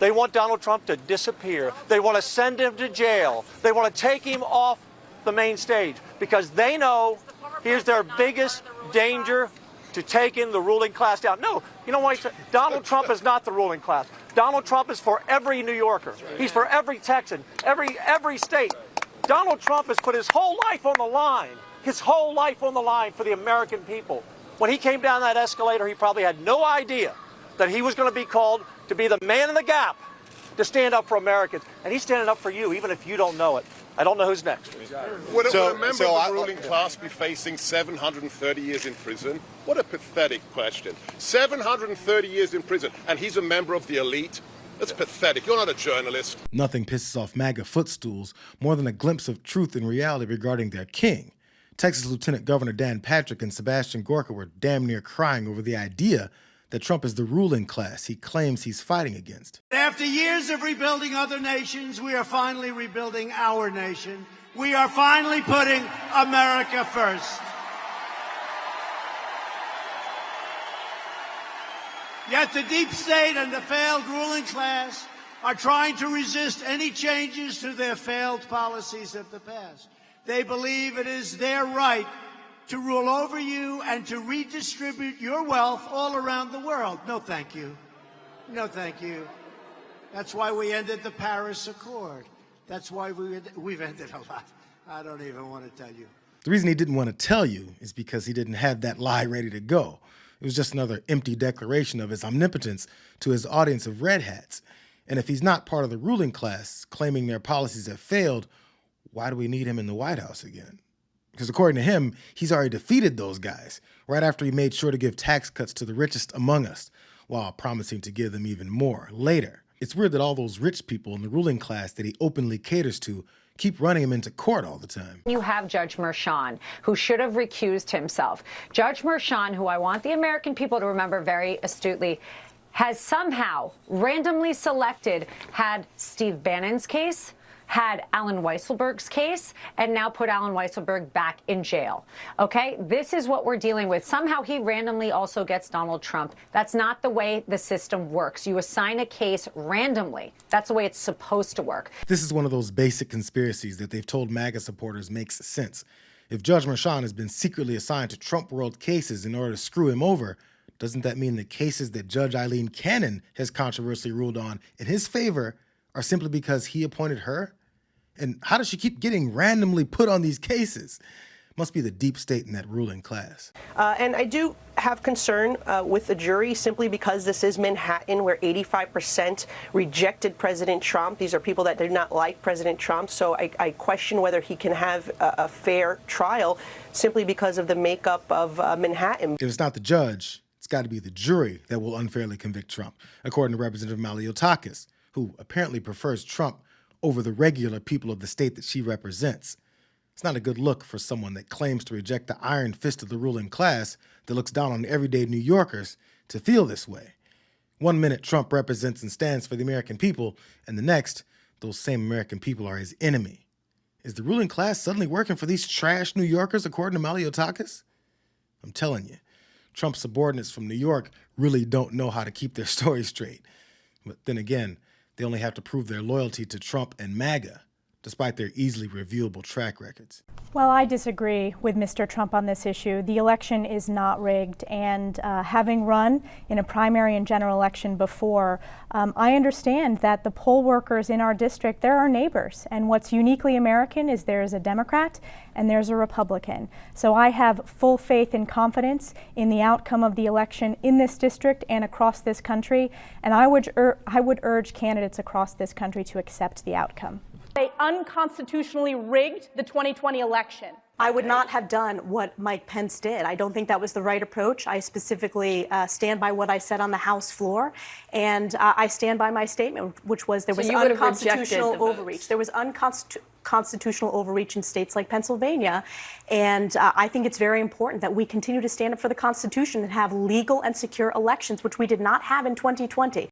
They want Donald Trump to disappear. They want to send him to jail. They want to take him off the main stage because they know here's their biggest danger to taking the ruling class down. No, you know what? Donald Trump is not the ruling class. Donald Trump is for every New Yorker. He's for every Texan, every state. Donald Trump has put his whole life on the line, for the American people. When he came down that escalator, he probably had no idea that he was going to be called to be the man in the gap to stand up for Americans. And he's standing up for you, even if you don't know it. I don't know who's next. Would a member of the ruling class be facing 730 years in prison? What a pathetic question. 730 years in prison, and he's a member of the elite? That's pathetic. You're not a journalist. Nothing pisses off MAGA footstools more than a glimpse of truth and reality regarding their king. Texas Lieutenant Governor Dan Patrick and Sebastian Gorka were damn near crying over the idea that Trump is the ruling class he claims he's fighting against. After years of rebuilding other nations, we are finally rebuilding our nation. We are finally putting America first. Yet the deep state and the failed ruling class are trying to resist any changes to their failed policies of the past. They believe it is their right to rule over you and to redistribute your wealth all around the world. No, thank you. No, thank you. That's why we ended the Paris Accord. That's why we've ended a lot. I don't even want to tell you. The reason he didn't want to tell you is because he didn't have that lie ready to go. It was just another empty declaration of his omnipotence to his audience of red hats. And if he's not part of the ruling class, claiming their policies have failed, why do we need him in the White House again? Because according to him, he's already defeated those guys right after he made sure to give tax cuts to the richest among us while promising to give them even more later. It's weird that all those rich people in the ruling class that he openly caters to keep running him into court all the time. You have Judge Merchan, who should have recused himself. Judge Merchan, who I want the American people to remember very astutely, has somehow randomly had Steve Bannon's case, had Alan Weisselberg's case, and now put Alan Weisselberg back in jail. Okay? This is what we're dealing with. Somehow he randomly also gets Donald Trump. That's not the way the system works. You assign a case randomly. That's the way it's supposed to work. This is one of those basic conspiracies that they've told MAGA supporters makes sense. If Judge Merchan has been secretly assigned to Trump world cases in order to screw him over, doesn't that mean the cases that Judge Eileen Cannon has controversially ruled on in his favor are simply because he appointed her? And how does she keep getting randomly put on these cases? Must be the deep state in that ruling class. And I do have concern with the jury simply because this is Manhattan, where 85% rejected President Trump. These are people that did not like President Trump. So I question whether he can have a fair trial simply because of the makeup of Manhattan. If it's not the judge, it's got to be the jury that will unfairly convict Trump, according to Representative Maliotakis, who apparently prefers Trump over the regular people of the state that she represents. It's not a good look for someone that claims to reject the iron fist of the ruling class that looks down on everyday New Yorkers to feel this way. 1 minute Trump represents and stands for the American people, and the next, those same American people are his enemy. Is the ruling class suddenly working for these trash New Yorkers, according to Maliotakis? I'm telling you, Trump's subordinates from New York really don't know how to keep their story straight. But then again, they only have to prove their loyalty to Trump and MAGA, despite their easily reviewable track records. Well, I disagree with Mr. Trump on this issue. The election is not rigged, and having run in a primary and general election before, I understand that the poll workers in our district, they're our neighbors, and what's uniquely American is there's a Democrat and there's a Republican. So I have full faith and confidence in the outcome of the election in this district and across this country, and I would urge candidates across this country to accept the outcome. They unconstitutionally rigged the 2020 election. I would not have done what Mike Pence did. I don't think that was the right approach. I specifically stand by what I said on the House floor, and I stand by my statement, which was there was unconstitutional overreach. There was unconstitutional overreach in states like Pennsylvania, and I think it's very important that we continue to stand up for the Constitution and have legal and secure elections, which we did not have in 2020.